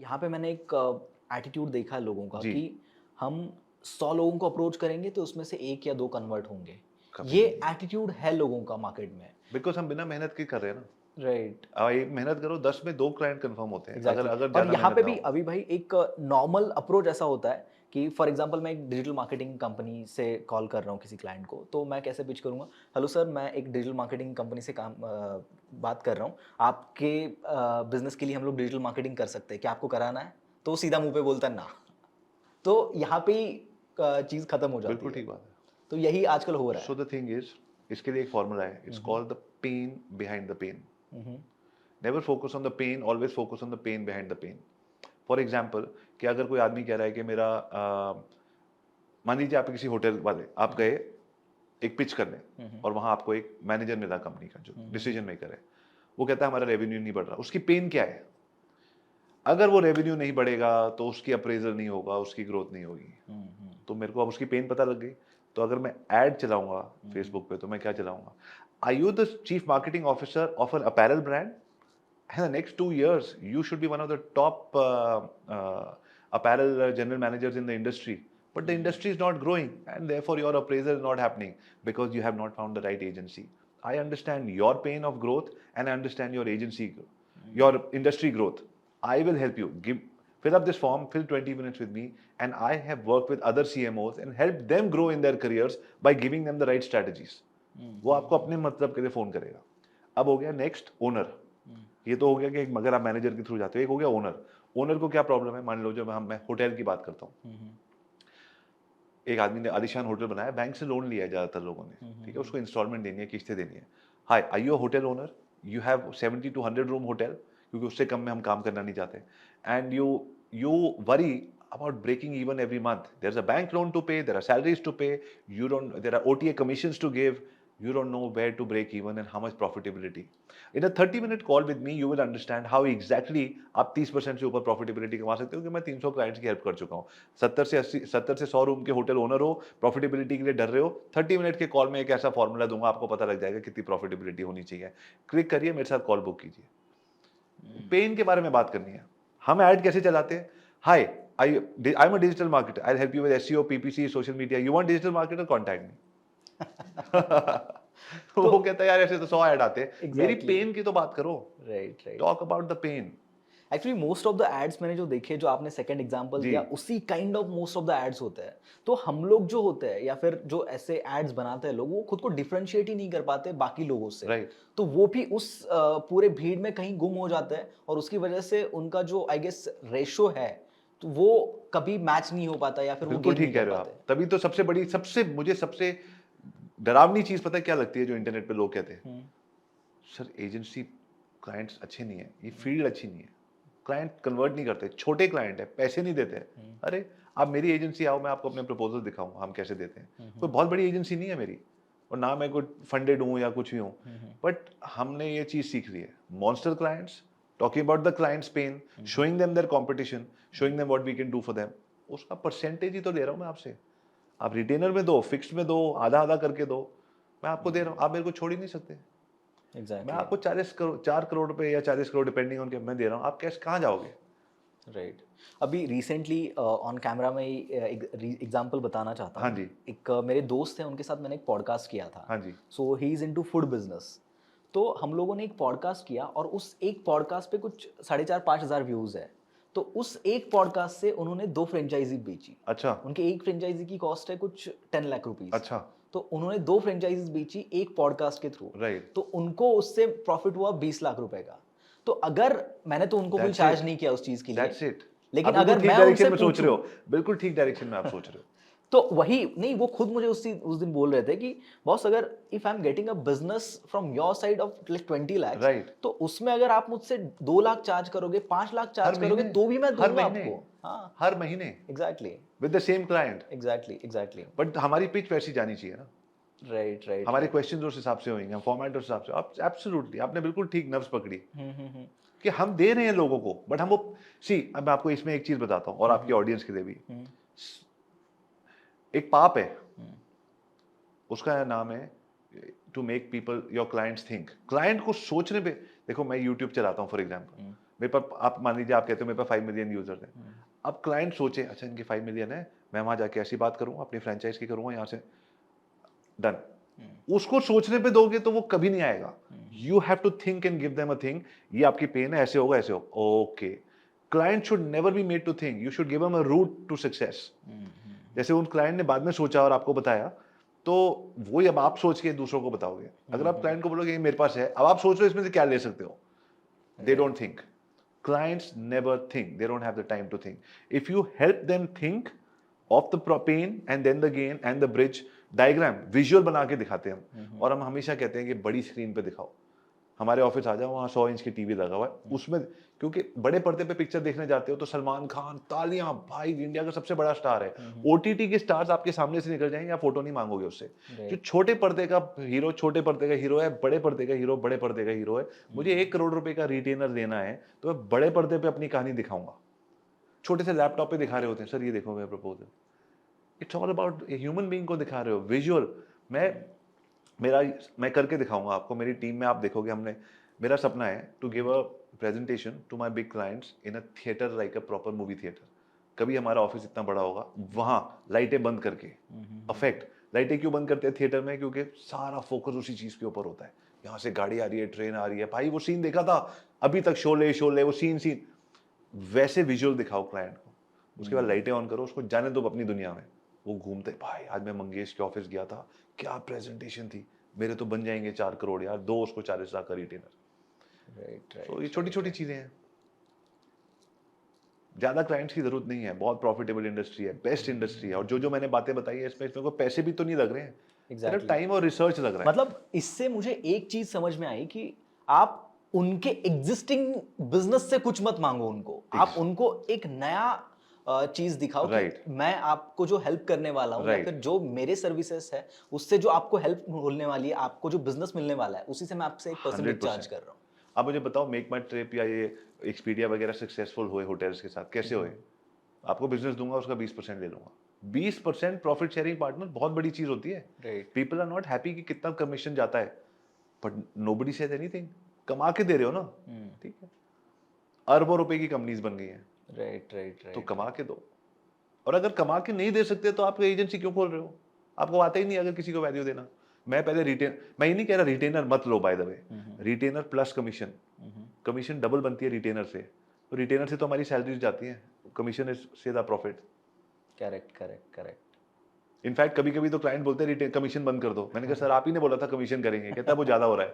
यहाँ पे मैंने एक एटीट्यूड देखा है लोगों का जी, कि हम 100 लोगों को अप्रोच करेंगे तो उसमें से 1 या 2 कन्वर्ट होंगे। कभी ये नहीं है। एटीट्यूड है लोगों का मार्केट में। बिकॉज़ हम बिना मेहनत के कर रहे हैं ना। राइट, एक मेहनत करो 10 में 2 क्लाइंट कन्फर्म होते हैं, अगर एग्ज़ैक्टली। अगर और ज़्यादा यहाँ मेहनत पे ना भी हो। अभी भाई एक नॉर्मल अप्रोच ऐसा होता है कि फॉर एग्ज़ाम्पल मैं एक डिजिटल मार्केटिंग कंपनी से कॉल कर रहा हूँ किसी क्लाइंट को, तो मैं कैसे पिच करूँगा? हेलो सर, मैं एक डिजिटल मार्केटिंग कंपनी से बात कर रहा हूँ। आपके बिज़नेस के लिए हम लोग डिजिटल मार्केटिंग कर सकते हैं, क्या आपको कराना है? तो वो सीधा मुँह पे बोलता है ना। तो यहाँ पे ही चीज़ खत्म हो जाती बिल्कुल है। ठीक बात है। तो यही आजकल हो रहा सो है। द थिंग इज़, इसके लिए एक फ़ॉर्मूला है, it's hmm, hmm. Called the pain behind the pain. Hmm, hmm. Never focus on the pain, always focus on the pain behind the pain. For example, कि अगर कोई आदमी कह रहा है कि मेरा मान लीजिए आप किसी होटल वाले आप हुँ, गए एक पिच करने, हुँ, हुँ। और वहां आपको एक मैनेजर मिला कंपनी का जो हुँ, हुँ, हुँ। डिसीजन मेकर है। वो कहता है हमारा रेवेन्यू नहीं बढ़ रहा, उसकी पेन क्या है? अगर वो रेवेन्यू नहीं बढ़ेगा तो उसकी अप्रेजल नहीं होगा, उसकी ग्रोथ नहीं होगी। हुँ, हुँ। तो मेरे को अब उसकी पेन पता लग गई। तो अगर मैं एड चलाऊंगा हुँ, हुँ। फेसबुक पे, तो मैं क्या चलाऊंगा? Are you the chief marketing officer of an apparel brand? In the next 2 years, you should be one of the top apparel general managers in the industry. But the hmm, industry is not growing, and therefore your appraisal is not happening because you have not found the right agency. I understand your pain of growth, and I understand your agency, your hmm. industry growth. I will help you. Fill up this form, fill 20 minutes with me, and I have worked with other CMOs and helped them grow in their careers by giving them the right strategies. हुँ, वो हुँ, आपको हुँ। अपने मतलब के लिए phone करेगा। अब हो गया नेक्स्ट ओनर। हुँ, ये तो हो गया कि अगर आप मैनेजर के थ्रू जाते हो। एक हो गया ओनर। ओनर को क्या प्रॉब्लम है? मान लो जो मैं होटल की बात करता हूँ। हुँ, हुँ। एक आदमी ने आलीशान होटल बनाया, बैंक से लोन लिया है ज़्यादातर लोगों ने, हुँ, हुँ, ठीक है? हुँ। उसको इंस्टॉलमेंट देनी है, किस्तें देनी है। Hi, are you a hotel owner? You have 70 to 100 room hotel, क्योंकि उससे कम में हम काम करना नहीं चाहते। And you worry about breaking even every month. There's a bank loan to pay, there are salaries to pay, there are OTA commissions to give, you don't know where to break even and how much profitability. In a 30-minute call with me, you will understand how exactly आप 30% से ऊपर profitability कमा सकते हो, कि मैं 300 clients की help कर चुका हूँ। 70 से 100 रूम के होटल ओनर हो, प्रॉफिटेबिलिटी के लिए डर रहे हो, 30 मिनट के कॉल में एक ऐसा फॉर्मूला दूंगा, आपको पता लग जाएगा कितनी प्रॉफिटेबिलिटी होनी चाहिए। क्लिक करिए, मेरे साथ कॉल बुक कीजिए। हुँ। पेन के बारे में बात करनी है। हम ऐड कैसे चलाते हैं? Hi, I am a digital marketer, I help you with SEO, PPC, social media. You want digital marketer? Contact me. तो वो कहता है यार ऐसे तो 100 ऐड आते हैं, मेरी एग्ज़ैक्टली। पेन की तो बात करो। Right, right. Talk about the pain. Actually most of the ads मैंने जो देखे, जो आपने सेकंड एग्जांपल जी, दिया, उसी kind of most of the ads होते हैं। तो हम लोग जो होते हैं या फिर जो ऐसे एड्स बनाते हैं लोग, वो खुद को डिफरेंशिएट ही नहीं कर पाते बाकी लोगों से। राइट। तो वो भी उस पूरे भीड़ में कहीं गुम हो जाते हैं और उसकी वजह से उनका जो आई गेस रेशो है, तो वो कभी मैच नहीं हो पाता या फिर वो बिल्कुल गेन नहीं ठीक कह कर रहे हो पाते। आप। तभी तो सबसे डरावनी चीज पता है क्या लगती है? जो इंटरनेट पे लोग कहते हैं, हुँ, सर एजेंसी क्लाइंट्स अच्छे नहीं है, ये फील्ड अच्छी नहीं है, क्लाइंट कन्वर्ट नहीं करते, छोटे क्लाइंट है, पैसे नहीं देते हैं। हुँ, अरे, आप मेरी एजेंसी आओ, मैं आपको अपने प्रपोजल दिखाऊं हम कैसे देते हैं। हुँ, कोई हुँ, बहुत बड़ी एजेंसी नहीं है मेरी, और ना मैं कोई फंडेड हूं या कुछ भी हूं। हुँ, हुँ, बट हमने ये चीज सीख ली है, monster clients, talking about the clients pain, hmm, hmm, showing them their competition, showing them what we can do for them. उसका परसेंटेज ही तो ले रहा हूं मैं आपसे। आप रिटेनर में दो, फिक्स्ड में दो, आधा आधा करके दो, मैं आपको दे रहा हूं, आप मेरे को छोड़ ही नहीं सकते। मैं एग्ज़ैक्टली। आपको 4 करोड़ रुपए या 40 करोड़ डिपेंडिंग ऑन के मैं दे रहा हूँ, आप कैश कहाँ जाओगे? राइट। अभी रिसेंटली ऑन कैमरा में ही एक एग्जांपल बताना चाहता हाँ हूँ। जी, एक मेरे दोस्त हैं, उनके साथ मैंने एक पॉडकास्ट किया था। हाँ जी। So he is into food business. तो हम लोगों ने एक पॉडकास्ट किया और उस एक पॉडकास्ट पे कुछ 4,500-5,000 व्यूज़ है। तो उस एक पॉडकास्ट से उन्होंने 2 फ्रेंचाइज़ी बेची। अच्छा, उनके एक फ्रेंचाइज़ी की कॉस्ट है कुछ 10 लाख रुपीज़। अच्छा, तो उन्होंने 2 फ्रेंचाइज़ीज़ बेची एक पॉडकास्ट के थ्रू। राइट, तो उनको उससे प्रॉफिट हुआ 20 लाख रुपए का। तो अगर मैंने तो उनको कोई दैट्स चार्ज इट, नहीं किया उस चीज़ के लिए। That's it. आप लेकिन बिल्कुल अगर ठीक मैं डायरेक्शन उनसे में सोच रहे पूछूँ हो, बिल्कुल ठीक डायरेक्शन में आप सोच रहे हो। तो वही नहीं, वो खुद मुझे उस दिन बोल रहे थे कि बॉस, अगर if I am getting a business from your side of like 20 lakhs, right, तो उसमें अगर आप मुझसे 2 लाख चार्ज करोगे, 5 लाख हर चार्ज करोगे, महीने, तो भी मैं हर दूंगा महीने, आपको। हाँ, हर महीने, exactly, with the same client. Exactly, exactly. But हमारी पिच वैसी जानी चाहिए ना, राइट, राइट, हमारे राइट। क्वेश्चंस उस हिसाब से होंगे, फॉर्मेट उस हिसाब से। आप एब्सोल्युटली, आपने बिल्कुल ठीक नब्ज पकड़ी, हम्म। कि हम दे रहे हैं लोगों को, बट हम वो सी अब मैं आपको इसमें एक चीज बताता हूँ, और हम्म, आपकी ऑडियंस के लिए भी। हम्म, एक पाप है, हम्म, उसका नाम है to make people your clients think. Client को सोचने पे, देखो मैं यूट्यूब चलाता हूँ फॉर एग्जाम्पल, हम्म, मेरे पास आप मान लीजिए आप कहते हो मेरे पास 5 मिलियन यूजर्स हैं, अब क्लाइंट सोचे अच्छा इनके 5 मिलियन है, मैं वहां जाके ऐसी बात करूंगा अपनी फ्रेंचाइज की करूंगा यहाँ से, डन। उसको सोचने पे दोगे तो वो कभी नहीं आएगा। You have to think and give them a thing, ये आपकी पेन है, ऐसे होगा ऐसे होगा, okay. Client should never be made to think, you should give them a route to success. जैसे उन क्लाइंट ने बाद में सोचा और आपको बताया, तो वही अब आप सोच के दूसरों को बताओगे। अगर आप क्लाइंट को बोलोगे ये मेरे पास है, अब आप सोच लो इसमें से क्या ले सकते हो, they don't think. Clients never think, they don't have the time to think. If you help them think of the pain and then the gain and the bridge diagram, visual बना के दिखाते हैं हम, और हम हमेशा कहते हैं कि बड़ी स्क्रीन पे दिखाओ। हमारे ऑफिस आ जाओ, वहाँ 100 इंच की टीवी लगा हुआ है, उसमें क्योंकि बड़े पर्दे पे पिक्चर देखने जाते हो तो सलमान खान, तालियां, भाई इंडिया का सबसे बड़ा स्टार है। ओटीटी के स्टार्स आपके सामने से निकल जाएंगे, आप फोटो नहीं मांगोगे उससे। जो छोटे पर्दे का हीरो छोटे पर्दे का हीरो है, बड़े पर्दे का हीरो बड़े पर्दे का हीरो है। मुझे 1 करोड़ रुपए का रिटेनर देना है तो मैं बड़े पर्दे पे अपनी कहानी दिखाऊंगा। छोटे से लैपटॉप पे दिखा रहे होते हैं, सर ये देखो मेरा proposal. It's all about human being को दिखा रहे हो, विजुअल। मैं करके दिखाऊंगा आपको, मेरी टीम में आप देखोगे हमने, मेरा सपना है to give a presentation to my big clients in a theatre like a proper movie theatre. कभी हमारा ऑफिस इतना बड़ा होगा, वहां लाइटें बंद करके, अफेक्ट लाइटें क्यों बंद करते हैं थिएटर में, क्योंकि सारा फोकस उसी चीज के ऊपर होता है। यहाँ से गाड़ी आ रही है, ट्रेन आ रही है, भाई वो सीन देखा था अभी तक, शोले शोले, वो सीन सीन वैसे विजुअल दिखाओ क्लाइंट को। उसके बाद लाइटें ऑन करो, उसको जाने दो अपनी दुनिया में। वो घूमते, भाई आज मैं मंगेश के ऑफिस गया था, क्या प्रेजेंटेशन थी, मेरे तो बन जाएंगे 4 करोड़ यार, दो उसको 40 लाख का रिटेनर। तो ये छोटी छोटी चीजें हैं। ज्यादा क्लाइंट्स की जरूरत नहीं है, बहुत प्रॉफिटेबल इंडस्ट्री है, बेस्ट इंडस्ट्री है, और जो जो मैंने बातें बताई है इसमें कोई पैसे भी तो नहीं लग रहे हैं, सिर्फ टाइम और रिसर्च लग रहा है। मतलब इससे मुझे एक चीज समझ में आई कि आप उनके एग्जिस्टिंग बिजनेस से कुछ मत मांगो उनको, आप उनको एक नया चीज दिखाओ कि मैं आपको जो हेल्प करने वाला हूँ, या फिर जो मेरे सर्विसेज है उससे जो आपको हेल्प मिलने वाली है, आपको जो बिजनेस मिलने वाला है, उसी से मैं आपसे एक परसेंटेज चार्ज कर रहा हूँ। आप मुझे बताओ, मेक माई ट्रिप या ये एक्सपीडिया वगैरह सक्सेसफुल हुए होटल्स के साथ, कैसे हुए? आपको बिजनेस दूंगा, उसका 20% ले लूंगा। 20% प्रॉफिट शेयरिंग पार्टनर बहुत बड़ी चीज होती है। पीपल आर नॉट हैप्पी कि कितना कमीशन जाता है, बट नोबडी सेज एनीथिंग। कमा के दे रहे हो ना, ठीक है। अरबों रुपए की कंपनीज बन गई हैं, राइट। तो कमा के दो। और अगर कमा के नहीं दे सकते तो आप एजेंसी क्यों खोल रहे हो? आपको आता ही नहीं अगर किसी को वैल्यू देना। मैं पहले मैं ये नहीं कह रहा रिटेनर मत लो, by the way, retainer plus commission, commission double बनती है रिटेनर से, तो रिटेनर से तो हमारी सैलरीज जाती है, कमीशन इज सीधा प्रॉफिट। करेक्ट। इनफैक्ट कभी कभी तो क्लाइंट बोलते हैं कमीशन बंद कर दो। मैंने कहा सर आप ही ने बोला था कमीशन करेंगे, कहता है वो ज्यादा हो रहा है।